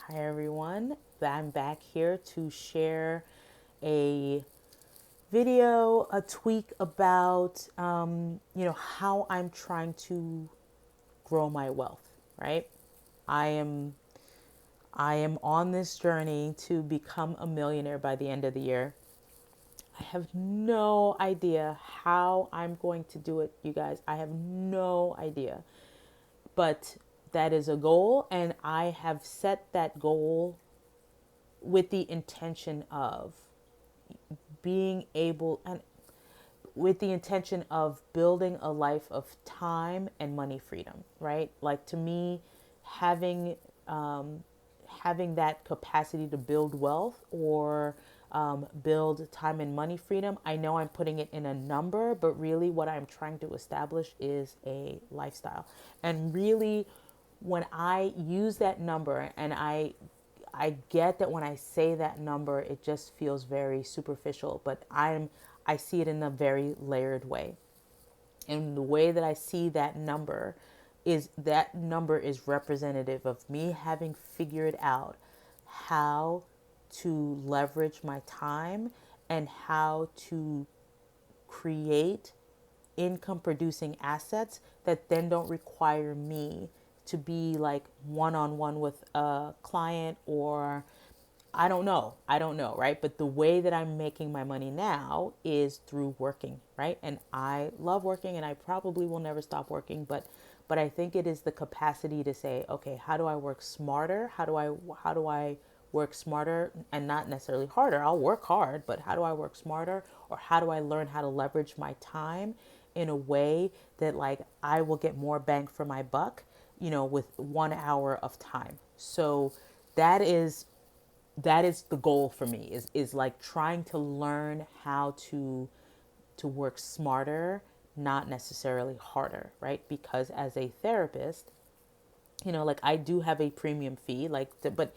Hi everyone, I'm back here to share a video, a tweak about, how I'm trying to grow my wealth, right? I am, I am on this journey to become a millionaire by the end of the year. I have no idea how I'm going to do it, you guys. I have no idea. But that is a goal, and I have set that goal with the intention of being able and with the intention of building a life of time and money freedom, right? Like to me, having having that capacity to build wealth or build time and money freedom. I know I'm putting it in a number, but really what I'm trying to establish is a lifestyle. And really, when I use that number, and I get that when I say that number, it just feels very superficial, but I see it in a very layered way. And the way that I see that number is representative of me having figured out how to leverage my time and how to create income producing assets that then don't require me to be like one on one with a client or I don't know, right? But the way that I'm making my money now is through working, right? And I love working and I probably will never stop working, but I think it is the capacity to say, okay, how do I work smarter? How do I work smarter and not necessarily harder? I'll work hard, but how do I work smarter, or how do I learn how to leverage my time in a way that like I will get more bang for my buck, with 1 hour of time. So that is that is the goal for me, is like trying to learn how to work smarter, not necessarily harder, right? Because as a therapist, like I do have a premium fee, but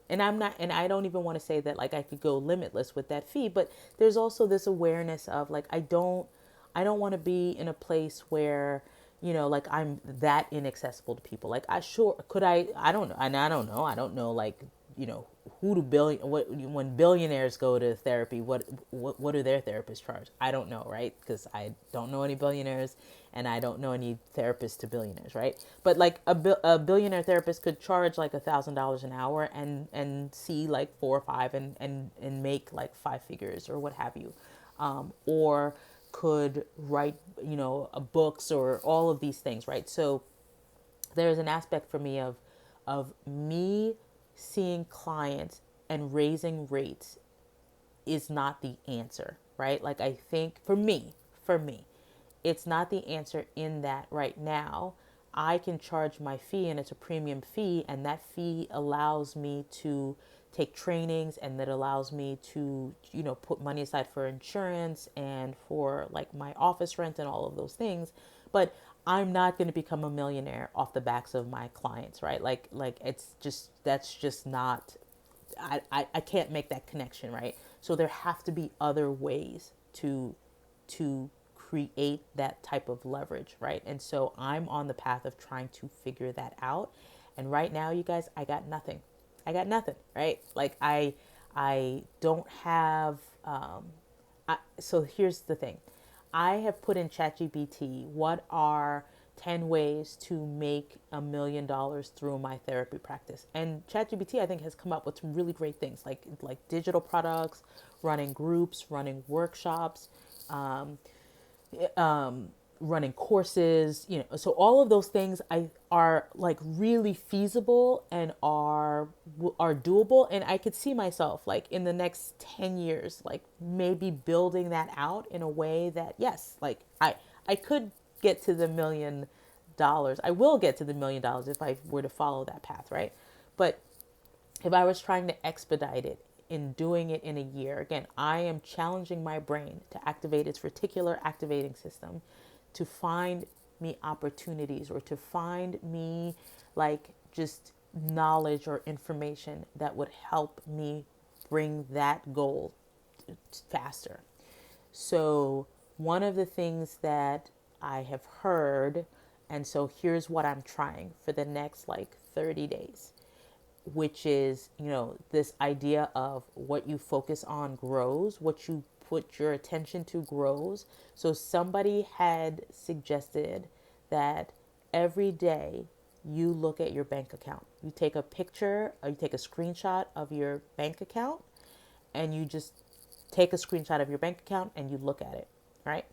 and I'm not, and I don't even want to say that like I could go limitless with that fee, but there's also this awareness of like I don't want to be in a place where like I'm that inaccessible to people. Like I sure could, I don't know, and I don't know like who do billion what when billionaires go to therapy, what do their therapists charge? I don't know, right? Because I don't know any billionaires, and I don't know any therapists to billionaires, right? But like a billionaire therapist could charge like $1,000 an hour and see like four or five and make like five figures or what have you, or could write books or all of these things, right? So there's an aspect for me of me seeing clients and raising rates is not the answer, right? Like I think for me, it's not the answer in that right now I can charge my fee and it's a premium fee, and that fee allows me to take trainings, and that allows me to put money aside for insurance and for like my office rent and all of those things. But I'm not going to become a millionaire off the backs of my clients, right? Like it's just, that's just not, I can't make that connection, right? So there have to be other ways to create that type of leverage, right? And so I'm on the path of trying to figure that out. And right now, you guys, I got nothing. I got nothing, right? Like I don't have. So here's the thing. I have put in ChatGPT, what are 10 ways to make $1 million through my therapy practice. And ChatGPT, I think, has come up with some really great things like digital products, running groups, running workshops, running courses, so all of those things I are like really feasible and are doable, and I could see myself like in the next 10 years like maybe building that out in a way that, yes, like I could get to the $1 million. I will get to the $1 million if I were to follow that path, right? But if I was trying to expedite it in doing it in a year, again, I am challenging my brain to activate its reticular activating system to find me opportunities, or to find me like just knowledge or information that would help me bring that goal faster. So, one of the things that I have heard, and so here's what I'm trying for the next like 30 days, which is, this idea of what you focus on grows, what you put your attention to grows. So somebody had suggested that every day you look at your bank account. You take a picture, or you take a screenshot of your bank account, and you just take a screenshot of your bank account and you look at it, right?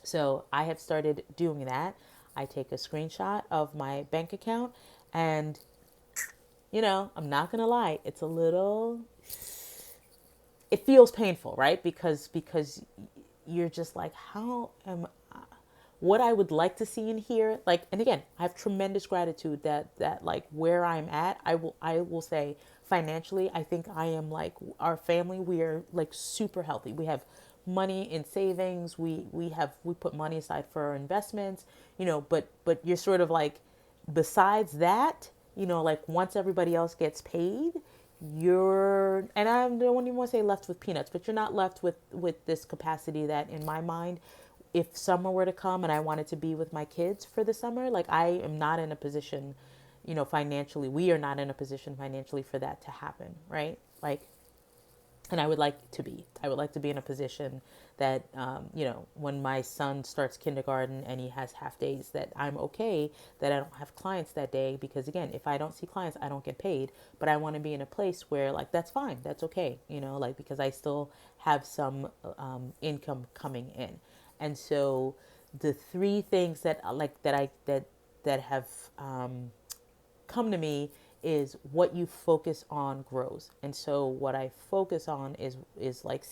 So I have started doing that. I take a screenshot of my bank account, and I'm not going to lie, it feels painful, right? Because you're just like, how am what I would like to see in here, like, and again, I have tremendous gratitude that like where I'm at, I will say financially, I think I am like our family, we are like super healthy. We have money in savings. We put money aside for our investments, but you're sort of like, besides that, like once everybody else gets paid, and I don't even want to say left with peanuts, but you're not left with this capacity that, in my mind, if summer were to come and I wanted to be with my kids for the summer, like I am not in a position, financially, we are not in a position financially for that to happen, right? Like, and I would like to be in a position that, when my son starts kindergarten and he has half days, that I'm okay, that I don't have clients that day, because again, if I don't see clients, I don't get paid. But I want to be in a place where, like, that's fine, that's okay, like, because I still have some income coming in. And so the three things that like that have come to me is what you focus on grows. And so what I focus on is like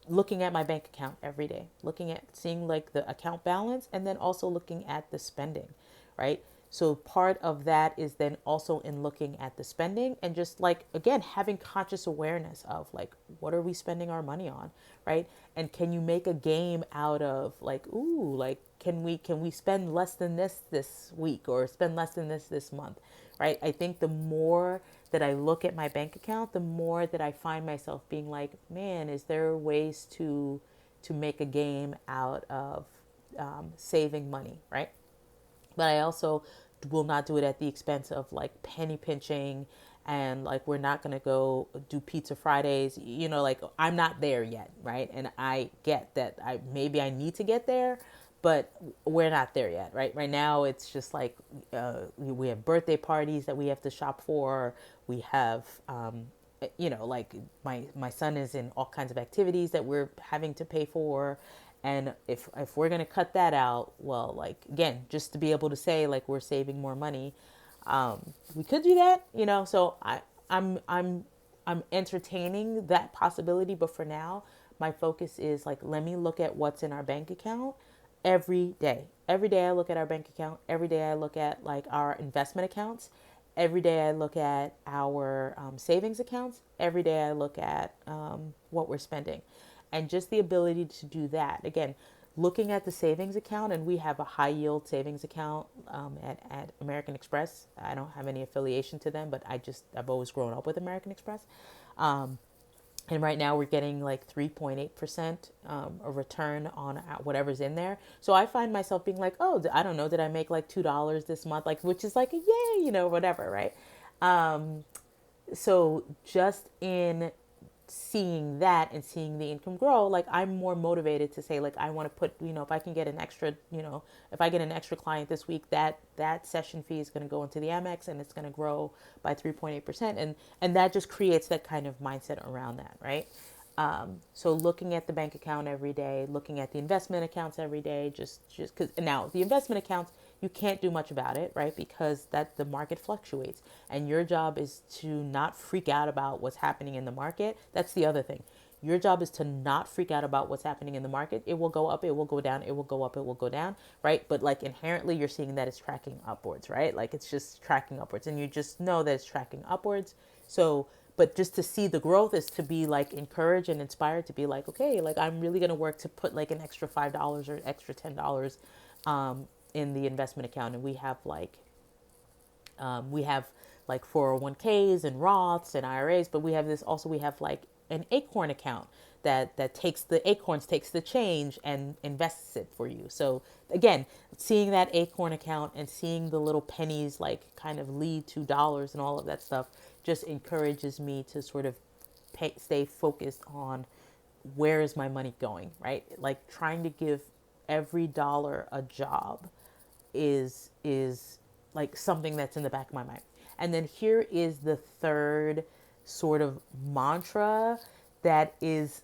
looking at my bank account every day, looking at seeing like the account balance, and then also looking at the spending, right? So part of that is then also in looking at the spending, and just like, again, having conscious awareness of like, what are we spending our money on, right? And can you make a game out of like, ooh, like, can we spend less than this week, or spend less than this month, right? I think the more that I look at my bank account, the more that I find myself being like, man, is there ways to make a game out of saving money, right? But I also will not do it at the expense of like penny pinching, and like, we're not going to go do pizza Fridays, like, I'm not there yet, right? And I get that I need to get there, but we're not there yet, right? Right now it's just like, we have birthday parties that we have to shop for. We have like, my son is in all kinds of activities that we're having to pay for. And if we're going to cut that out, well, like, again, just to be able to say like we're saving more money, we could do that, so I'm entertaining that possibility. But for now, my focus is like, let me look at what's in our bank account every day. Every day I look at our bank account. Every day I look at like our investment accounts. Every day I look at our savings accounts. Every day I look at what we're spending. And just the ability to do that. Again, looking at the savings account, and we have a high yield savings account at American Express. I don't have any affiliation to them, but I've always grown up with American Express. And right now we're getting like 3.8% a return on whatever's in there. So I find myself being like, oh, I don't know, did I make like $2 this month? Like, which is like a yay, whatever, right? So just in seeing that and seeing the income grow, like, I'm more motivated to say like, I want to put, if I can get an extra, if I get an extra client this week, that session fee is going to go into the Amex, and it's going to grow by 3.8%. And that just creates that kind of mindset around that, right? So looking at the bank account every day, looking at the investment accounts every day, just because now the investment accounts, you can't do much about it, right? Because that the market fluctuates, and your job is to not freak out about what's happening in the market. That's the other thing. Your job is to not freak out about what's happening in the market. It will go up, it will go down, it will go up, it will go down, right? But like, inherently, you're seeing that it's tracking upwards, right? Like, it's just tracking upwards, and you just know that it's tracking upwards. So, but just to see the growth is to be like encouraged and inspired to be like, okay, like, I'm really going to work to put like an extra $5 or extra $10 in the investment account. And we have like 401ks and Roths and IRAs, but we have like an Acorn account that takes the acorns, takes the change and invests it for you. So again, seeing that acorn account and seeing the little pennies like kind of lead to dollars and all of that stuff just encourages me to sort of stay focused on where is my money going, right? Like trying to give every dollar a job is like something that's in the back of my mind. And then here is the third sort of mantra that is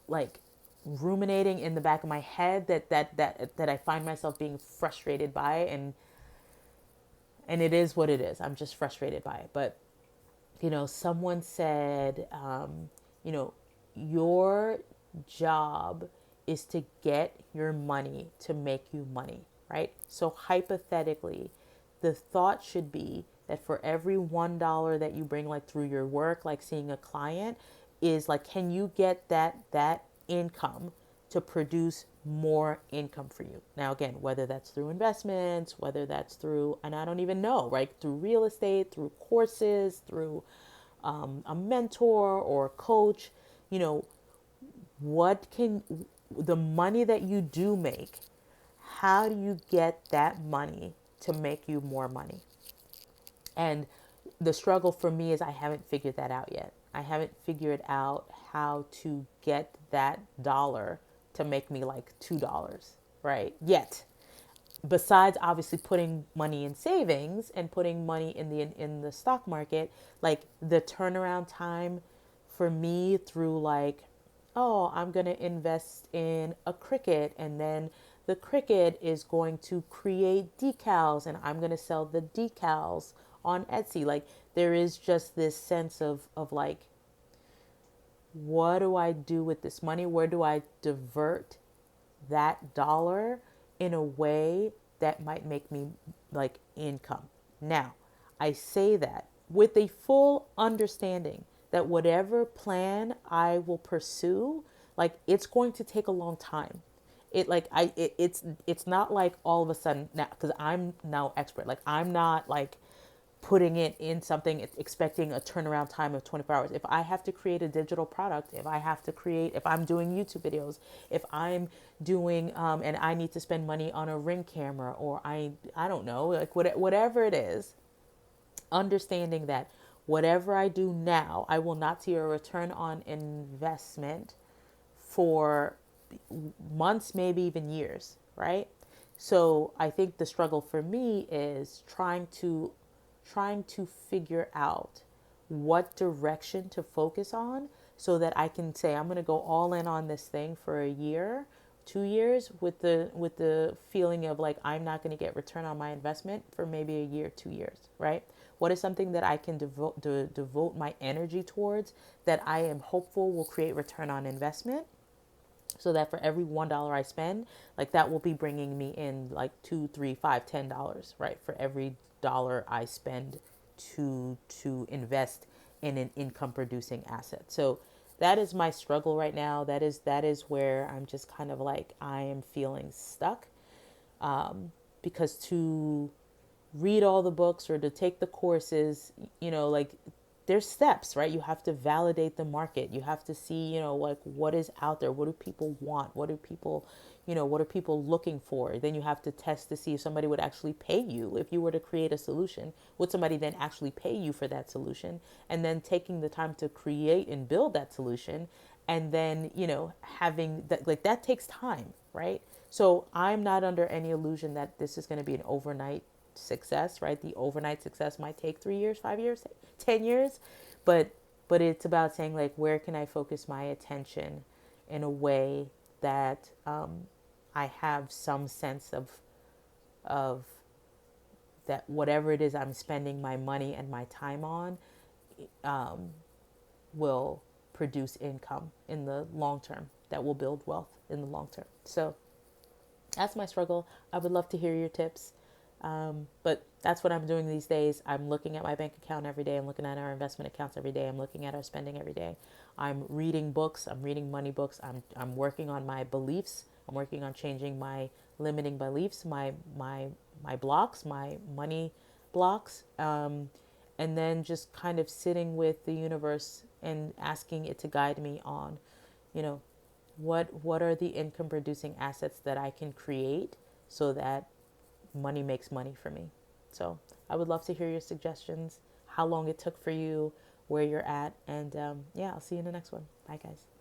like ruminating in the back of my head that I find myself being frustrated by, and it is what it is. I'm just frustrated by it. But someone said, your job is to get your money to make you money, right? So hypothetically, the thought should be that for every $1 that you bring, like through your work, like seeing a client, is like, can you get that income to produce more income for you? Now, again, whether that's through investments, whether that's through, and I don't even know, right? Through real estate, through courses, through a mentor or a coach, you know, what can the money that you do make, how do you get that money to make you more money? And the struggle for me is I haven't figured that out yet. I haven't figured out how to get that dollar to make me like $2, right? Yet. Besides obviously putting money in savings and putting money in the stock market, like the turnaround time for me through like, oh, I'm going to invest in a Cricut, and then the Cricut is going to create decals and I'm going to sell the decals on Etsy. Like there is just this sense of like, what do I do with this money? Where do I divert that dollar in a way that might make me like income? Now, I say that with a full understanding that whatever plan I will pursue, like it's going to take a long time. It's not like all of a sudden now, because I'm now expert. Like I'm not like putting it in something expecting a turnaround time of 24 hours. If I have to create a digital product, if I'm doing YouTube videos, if I'm doing and I need to spend money on a Ring camera, or I don't know, like whatever it is, understanding that whatever I do now, I will not see a return on investment for months, maybe even years, right? So I think the struggle for me is trying to figure out what direction to focus on so that I can say I'm going to go all in on this thing for a year, 2 years, with the feeling of like I'm not going to get return on my investment for maybe a year, 2 years, right? What is something that I can devote my energy towards that I am hopeful will create return on investment, so that for every $1 I spend, like that will be bringing me in like two, three, five, $10, right? For every dollar I spend to invest in an income producing asset. So that is my struggle right now. That is where I'm just kind of like I am feeling stuck, because to read all the books or to take the courses, like there's steps, right? You have to validate the market. You have to see, like what is out there. What do people want? What are people looking for? Then you have to test to see if somebody would actually pay you. If you were to create a solution, would somebody then actually pay you for that solution? And then taking the time to create and build that solution, and then, having that, like that takes time, right? So I'm not under any illusion that this is going to be an overnight success, right? The overnight success might take 3 years, 5 years, 10 years, but it's about saying like, where can I focus my attention in a way that I have some sense of that whatever it is I'm spending my money and my time on will produce income in the long term, that will build wealth in the long term. So that's my struggle. I would love to hear your tips. But that's what I'm doing these days. I'm looking at my bank account every day. I'm looking at our investment accounts every day. I'm looking at our spending every day. I'm reading books. I'm reading money books. I'm working on my beliefs. I'm working on changing my limiting beliefs, my blocks, my money blocks. And then just kind of sitting with the universe and asking it to guide me on, you know, what are the income producing assets that I can create so that money makes money for me. So I would love to hear your suggestions, how long it took for you, where you're at, and yeah, I'll see you in the next one. Bye, guys.